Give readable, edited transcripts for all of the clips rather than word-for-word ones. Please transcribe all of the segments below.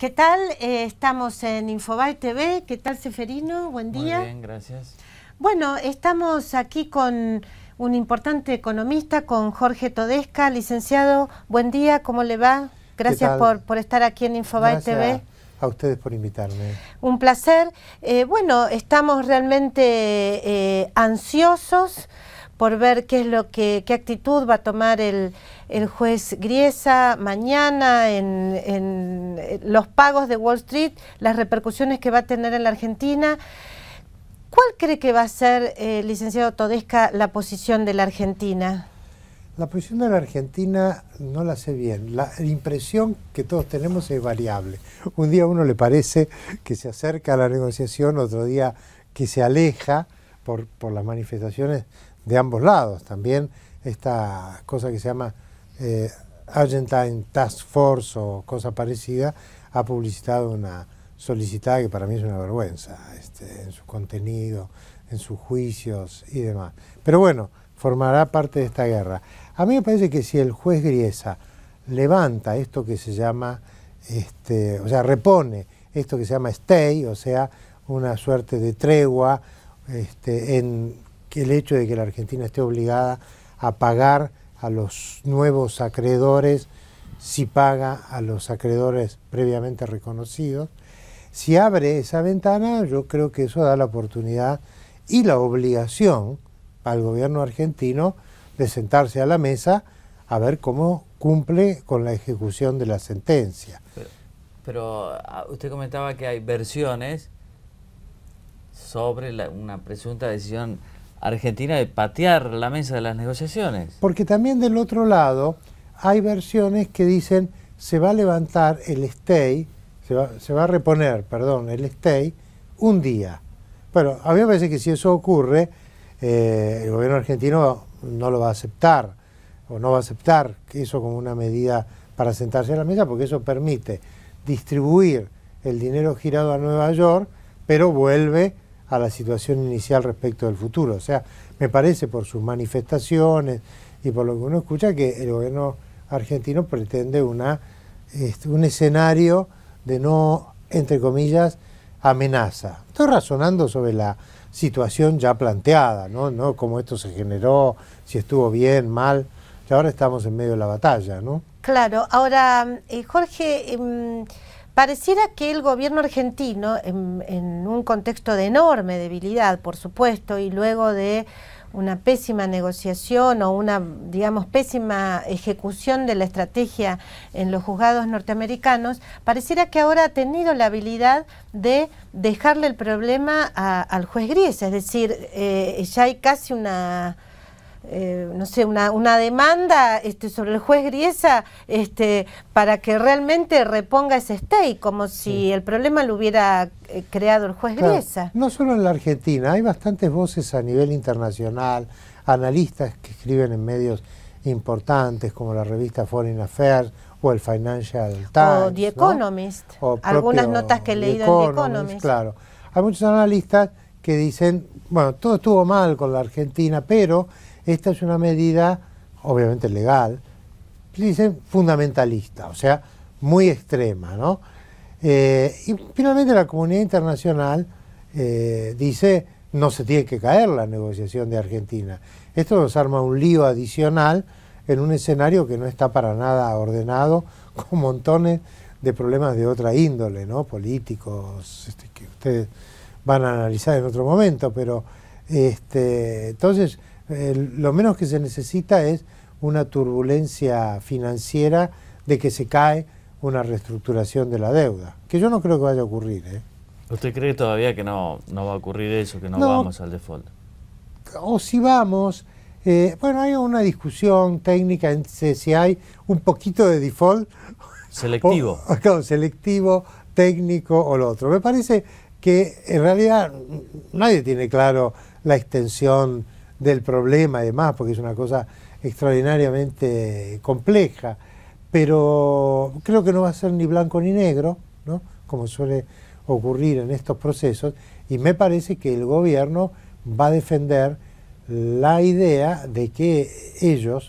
¿Qué tal? Estamos en Infobae TV. ¿Qué tal, Seferino? Buen día. Muy bien, gracias. Bueno, estamos aquí con un importante economista, con Jorge Todesca, licenciado. Buen día, ¿cómo le va? Gracias por estar aquí en Infobae TV. Gracias a ustedes por invitarme. Un placer. Bueno, estamos realmente ansiosos por ver qué actitud va a tomar el juez Griesa mañana en los pagos de Wall Street, las repercusiones que va a tener en la Argentina. ¿Cuál cree que va a ser, licenciado Todesca, la posición de la Argentina? La posición de la Argentina no la sé bien. La impresión que todos tenemos es variable. Un día a uno le parece que se acerca a la negociación, otro día que se aleja por las manifestaciones de ambos lados. También esta cosa que se llama Argentine Task Force o cosa parecida ha publicitado una solicitada que para mí es una vergüenza en su contenido, en sus juicios y demás. Pero bueno, formará parte de esta guerra. A mí me parece que si el juez Griesa levanta esto que se llama, o sea, repone esto que se llama stay, o sea, una suerte de tregua en el hecho de que la Argentina esté obligada a pagar a los nuevos acreedores si paga a los acreedores previamente reconocidos. Si abre esa ventana, yo creo que eso da la oportunidad y la obligación al gobierno argentino de sentarse a la mesa a ver cómo cumple con la ejecución de la sentencia. Pero usted comentaba que hay versiones sobre una presunta decisión argentina de patear la mesa de las negociaciones. Porque también del otro lado hay versiones que dicen se va a levantar el stay, se va a reponer, perdón, el stay un día. Bueno, a mí me parece que si eso ocurre, el gobierno argentino no lo va a aceptar, o no va a aceptar eso como una medida para sentarse a la mesa, porque eso permite distribuir el dinero girado a Nueva York, pero vuelve a la situación inicial respecto del futuro. O sea, me parece por sus manifestaciones y por lo que uno escucha que el gobierno argentino pretende un escenario de no, entre comillas, amenaza. Estoy razonando sobre la situación ya planteada, ¿no? Cómo esto se generó, si estuvo bien, mal, y ahora estamos en medio de la batalla, ¿no? Claro, ahora, Jorge, pareciera que el gobierno argentino, en un contexto de enorme debilidad, por supuesto, y luego de una pésima negociación o una, digamos, pésima ejecución de la estrategia en los juzgados norteamericanos, pareciera que ahora ha tenido la habilidad de dejarle el problema al juez Griesa, es decir, ya hay casi una... no sé, una demanda sobre el juez Griesa para que realmente reponga ese stay, como si el problema lo hubiera creado el juez Griesa. No solo en la Argentina, hay bastantes voces a nivel internacional, analistas que escriben en medios importantes como la revista Foreign Affairs o el Financial Times. O The Economist, ¿no? O algunas notas que he leído en The Economist. Claro, hay muchos analistas que dicen, bueno, todo estuvo mal con la Argentina, pero esta es una medida, obviamente legal, dicen fundamentalista, o sea, muy extrema, ¿no? Y finalmente la comunidad internacional dice, no se tiene que caer la negociación de Argentina. Esto nos arma un lío adicional en un escenario que no está para nada ordenado, con montones de problemas de otra índole, ¿no? Políticos, que ustedes van a analizar en otro momento, pero entonces lo menos que se necesita es una turbulencia financiera de que se cae una reestructuración de la deuda, que yo no creo que vaya a ocurrir. ¿Usted cree todavía que no va a ocurrir eso, que no vamos al default? O si vamos, bueno, hay una discusión técnica en si hay un poquito de default. Selectivo. Claro, selectivo, técnico o lo otro. Me parece que en realidad nadie tiene claro la extensión del problema y demás, porque es una cosa extraordinariamente compleja, pero creo que no va a ser ni blanco ni negro, ¿no? Como suele ocurrir en estos procesos, y me parece que el gobierno va a defender la idea de que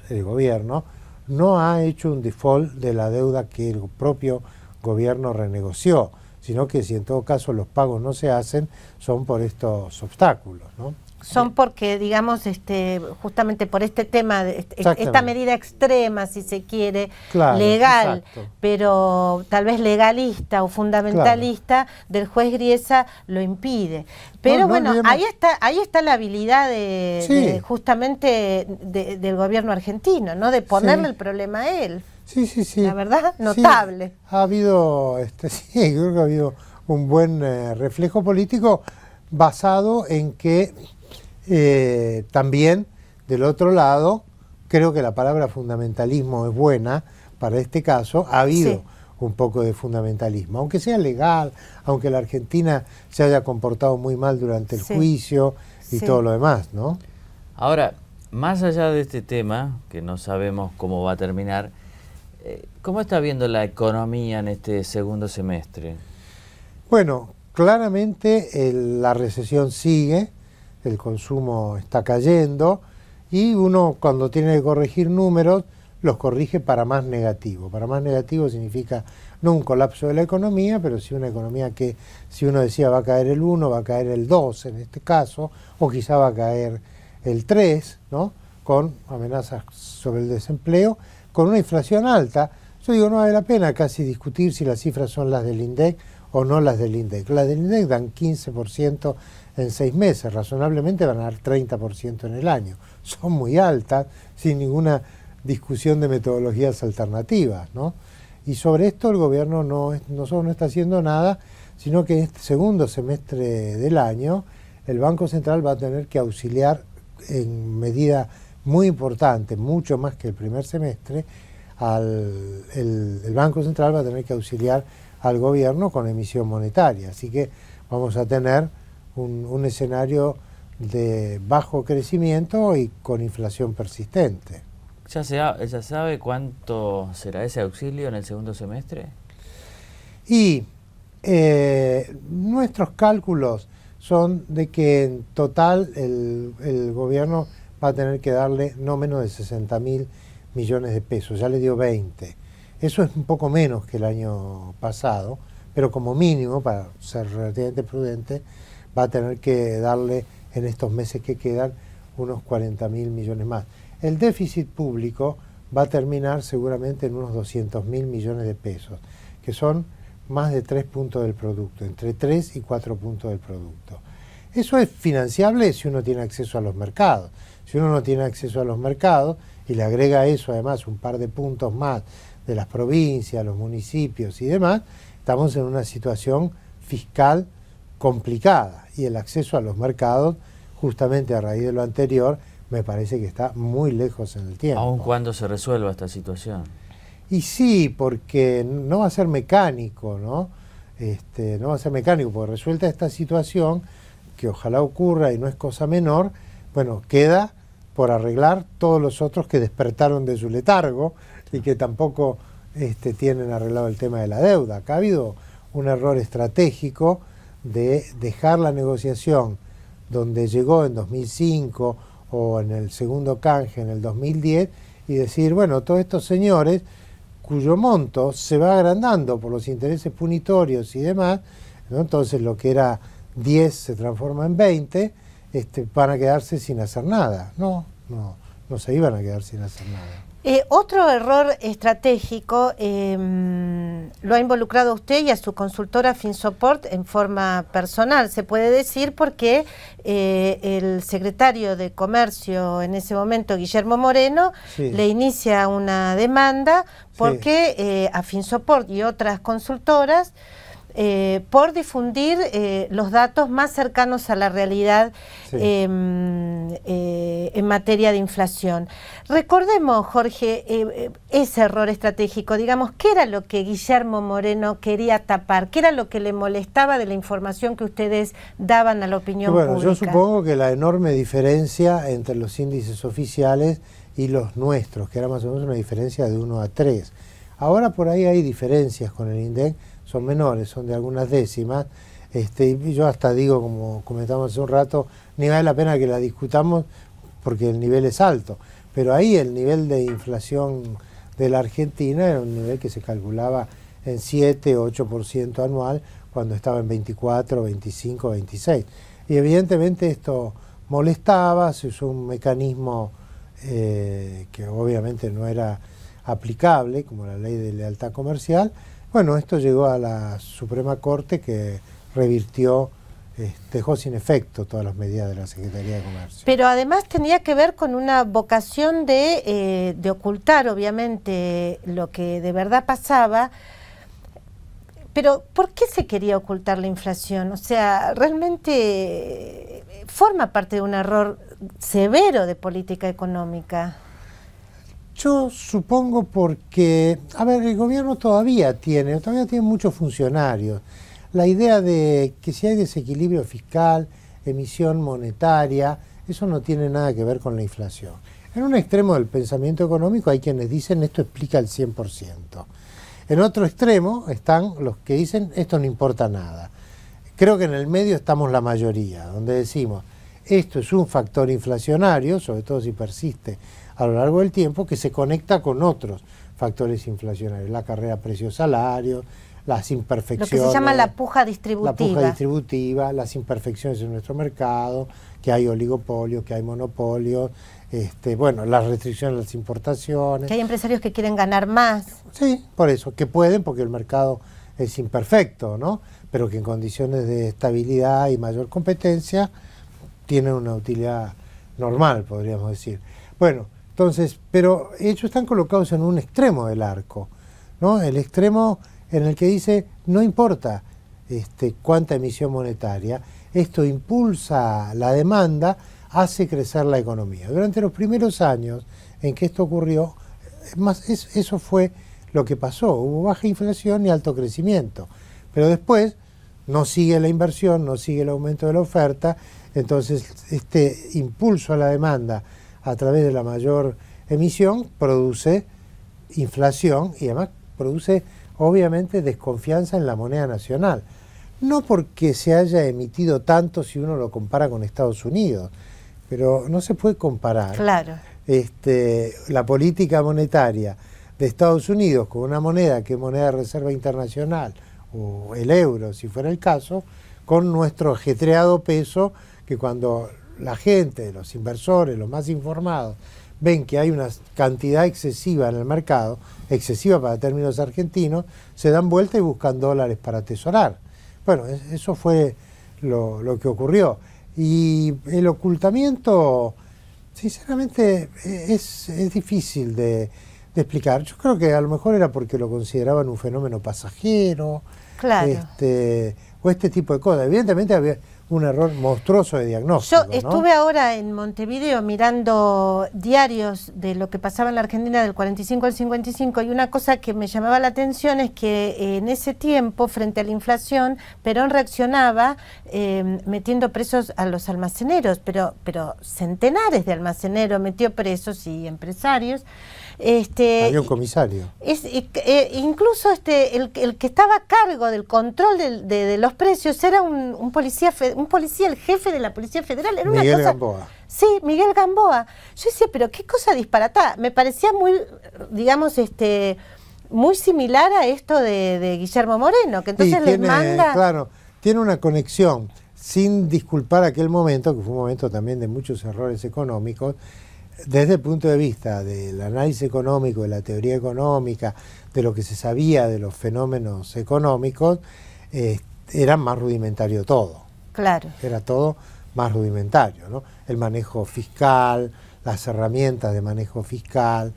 el gobierno, no ha hecho un default de la deuda que el propio gobierno renegoció, sino que si en todo caso los pagos no se hacen, son por estos obstáculos, ¿no? Son porque, digamos, justamente por este tema, esta medida extrema, si se quiere, claro, legal, exacto, pero tal vez legalista o fundamentalista, claro, del juez Griesa lo impide. Pero bueno, ahí está la habilidad justamente del gobierno argentino, ¿no? De ponerle el problema a él. Sí, sí, sí. La verdad, notable. Sí, ha habido, sí, creo que ha habido un buen reflejo político basado en que también, del otro lado, creo que la palabra fundamentalismo es buena para este caso. Ha habido un poco de fundamentalismo, aunque sea legal, aunque la Argentina se haya comportado muy mal durante el juicio y todo lo demás, ¿no? Ahora, más allá de este tema, que no sabemos cómo va a terminar, ¿cómo está viendo la economía en este segundo semestre? Bueno, claramente la recesión sigue, el consumo está cayendo y uno cuando tiene que corregir números los corrige para más negativo. Para más negativo significa no un colapso de la economía, pero sí una economía que si uno decía va a caer el 1, va a caer el 2 en este caso, o quizá va a caer el 3, ¿no? Con amenazas sobre el desempleo, con una inflación alta. Yo digo, no vale la pena casi discutir si las cifras son las del INDEC o no las del INDEC. Las del INDEC dan 15% en 6 meses, razonablemente van a dar 30% en el año. Son muy altas, sin ninguna discusión de metodologías alternativas, ¿no? Y sobre esto el gobierno no solo no está haciendo nada, sino que en este segundo semestre del año el Banco Central va a tener que auxiliar en medida muy importante, mucho más que el primer semestre, el Banco Central va a tener que auxiliar al gobierno con emisión monetaria. Así que vamos a tener un escenario de bajo crecimiento y con inflación persistente. ¿Ya se sabe cuánto será ese auxilio en el segundo semestre? Y nuestros cálculos son de que en total el gobierno va a tener que darle no menos de 60.000 millones de pesos, ya le dio 20. Eso es un poco menos que el año pasado, pero como mínimo, para ser relativamente prudente, va a tener que darle en estos meses que quedan unos 40.000 millones más. El déficit público va a terminar seguramente en unos 200.000 millones de pesos, que son más de 3 puntos del producto, entre 3 y 4 puntos del producto. Eso es financiable si uno tiene acceso a los mercados. Si uno no tiene acceso a los mercados y le agrega a eso además un par de puntos más de las provincias, los municipios y demás, estamos en una situación fiscal complicada y el acceso a los mercados, justamente a raíz de lo anterior, me parece que está muy lejos en el tiempo. ¿Aun cuando se resuelva esta situación? Y sí, porque no va a ser mecánico, ¿no? No va a ser mecánico, porque resuelta esta situación, que ojalá ocurra y no es cosa menor, bueno, queda por arreglar todos los otros que despertaron de su letargo y que tampoco tienen arreglado el tema de la deuda. Acá ha habido un error estratégico de dejar la negociación donde llegó en 2005 o en el segundo canje en el 2010 y decir, bueno, todos estos señores cuyo monto se va agrandando por los intereses punitorios y demás, ¿no? Entonces lo que era 10 se transforma en 20, van a quedarse sin hacer nada. No se iban a quedar sin hacer nada. Otro error estratégico lo ha involucrado a usted y a su consultora FinSupport en forma personal, se puede decir, porque el secretario de Comercio en ese momento, Guillermo Moreno, le inicia una demanda porque a FinSupport y otras consultoras por difundir los datos más cercanos a la realidad en materia de inflación. Recordemos, Jorge, ese error estratégico, digamos, ¿qué era lo que Guillermo Moreno quería tapar? ¿Qué era lo que le molestaba de la información que ustedes daban a la opinión pública? Yo supongo que la enorme diferencia entre los índices oficiales y los nuestros, que era más o menos una diferencia de 1 a 3. Ahora por ahí hay diferencias con el INDEC, son menores, son de algunas décimas, y yo hasta digo, como comentamos hace un rato, ni vale la pena que la discutamos porque el nivel es alto, pero ahí el nivel de inflación de la Argentina era un nivel que se calculaba en 7, 8% anual, cuando estaba en 24, 25, 26. Y evidentemente esto molestaba, se usó un mecanismo que obviamente no era aplicable, como la ley de lealtad comercial. Bueno, esto llegó a la Suprema Corte, que revirtió, dejó sin efecto todas las medidas de la Secretaría de Comercio. Pero además tenía que ver con una vocación de ocultar, obviamente, lo que de verdad pasaba. Pero, ¿por qué se quería ocultar la inflación? O sea, realmente forma parte de un error severo de política económica. Yo supongo porque, a ver, el gobierno todavía tiene muchos funcionarios. La idea de que si hay desequilibrio fiscal, emisión monetaria, eso no tiene nada que ver con la inflación. En un extremo del pensamiento económico hay quienes dicen esto explica el 100%. En otro extremo están los que dicen esto no importa nada. Creo que en el medio estamos la mayoría, donde decimos esto es un factor inflacionario, sobre todo si persiste a lo largo del tiempo, que se conecta con otros factores inflacionarios, la carrera precio-salario, las imperfecciones. Lo que se llama la puja distributiva. La puja distributiva, las imperfecciones en nuestro mercado, que hay oligopolios, que hay monopolios, bueno, las restricciones a las importaciones. Que hay empresarios que quieren ganar más. Sí, por eso, que pueden, porque el mercado es imperfecto, ¿no? Pero que en condiciones de estabilidad y mayor competencia tienen una utilidad normal, podríamos decir. Bueno, entonces, pero ellos están colocados en un extremo del arco, ¿no? El extremo en el que dice, no importa cuánta emisión monetaria, esto impulsa la demanda, hace crecer la economía. Durante los primeros años en que esto ocurrió, eso fue lo que pasó, hubo baja inflación y alto crecimiento, pero después no sigue la inversión, no sigue el aumento de la oferta, entonces este impulso a la demanda a través de la mayor emisión produce inflación y además produce obviamente desconfianza en la moneda nacional. No porque se haya emitido tanto si uno lo compara con Estados Unidos, pero no se puede comparar. Claro. La política monetaria de Estados Unidos con una moneda que es moneda de reserva internacional, o el euro, si fuera el caso, con nuestro ajetreado peso, que cuando la gente, los inversores, los más informados, ven que hay una cantidad excesiva en el mercado, excesiva para términos argentinos, se dan vuelta y buscan dólares para atesorar. Bueno, eso fue lo que ocurrió. Y el ocultamiento, sinceramente, es difícil de explicar. Yo creo que a lo mejor era porque lo consideraban un fenómeno pasajero, claro, o este tipo de cosas. Evidentemente había un error monstruoso de diagnóstico. Yo estuve ahora en Montevideo mirando diarios de lo que pasaba en la Argentina del 45 al 55 y una cosa que me llamaba la atención es que en ese tiempo, frente a la inflación, Perón reaccionaba metiendo presos a los almaceneros, pero centenares de almaceneros metió presos y empresarios. Había un comisario. Incluso el que estaba a cargo del control de los precios era un policía, el jefe de la Policía Federal. Era Miguel una cosa, Gamboa. Sí, Miguel Gamboa. Yo decía, pero qué cosa disparatada. Me parecía muy, digamos, muy similar a esto de Guillermo Moreno, que entonces les manda... Claro, tiene una conexión, sin disculpar aquel momento, que fue un momento también de muchos errores económicos, desde el punto de vista del análisis económico, de la teoría económica, de lo que se sabía de los fenómenos económicos, era más rudimentario todo. Claro. Era todo más rudimentario, ¿no? El manejo fiscal, las herramientas de manejo fiscal.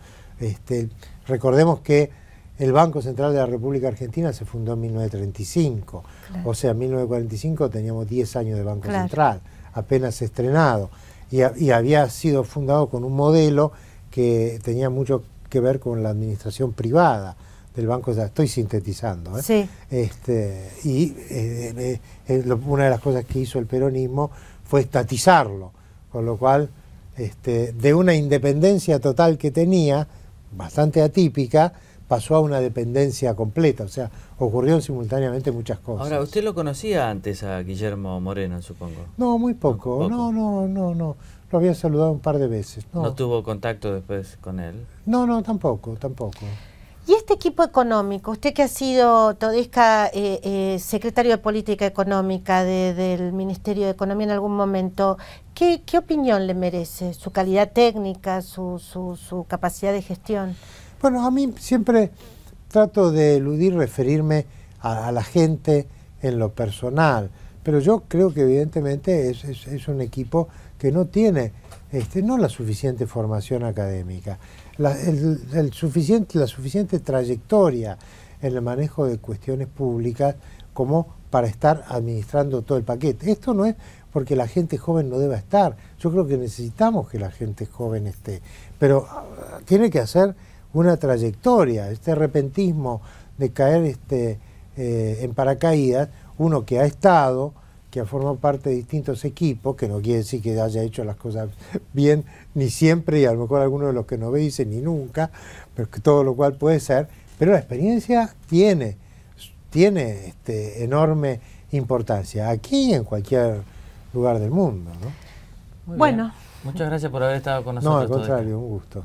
Recordemos que el Banco Central de la República Argentina se fundó en 1935. Claro. O sea, en 1945 teníamos 10 años de Banco claro. Central, apenas estrenado. Y había sido fundado con un modelo que tenía mucho que ver con la administración privada del Banco Central. Estoy sintetizando, ¿eh? Sí. Una de las cosas que hizo el peronismo fue estatizarlo, con lo cual de una independencia total que tenía, bastante atípica, pasó a una dependencia completa, o sea, ocurrieron simultáneamente muchas cosas. Ahora, ¿usted lo conocía antes a Guillermo Moreno, supongo? No, muy poco. No. Lo había saludado un par de veces. ¿No tuvo contacto después con él? No, tampoco. Y este equipo económico, usted que ha sido Todesca secretario de Política Económica del Ministerio de Economía en algún momento, ¿qué opinión le merece? ¿Su calidad técnica, su capacidad de gestión? Bueno, a mí siempre trato de eludir referirme a la gente en lo personal, pero yo creo que evidentemente es un equipo que no tiene no la suficiente formación académica, la suficiente trayectoria en el manejo de cuestiones públicas como para estar administrando todo el paquete. Esto no es porque la gente joven no deba estar, yo creo que necesitamos que la gente joven esté, pero tiene que hacer una trayectoria. Este repentismo de caer en paracaídas, uno que ha estado, que ha formado parte de distintos equipos, que no quiere decir que haya hecho las cosas bien, ni siempre, y a lo mejor algunos de los que no ve dicen ni nunca, pero que todo lo cual puede ser, pero la experiencia tiene enorme importancia, aquí y en cualquier lugar del mundo, ¿no? Muy bueno. bien. Muchas gracias por haber estado con nosotros. No, al contrario, un gusto.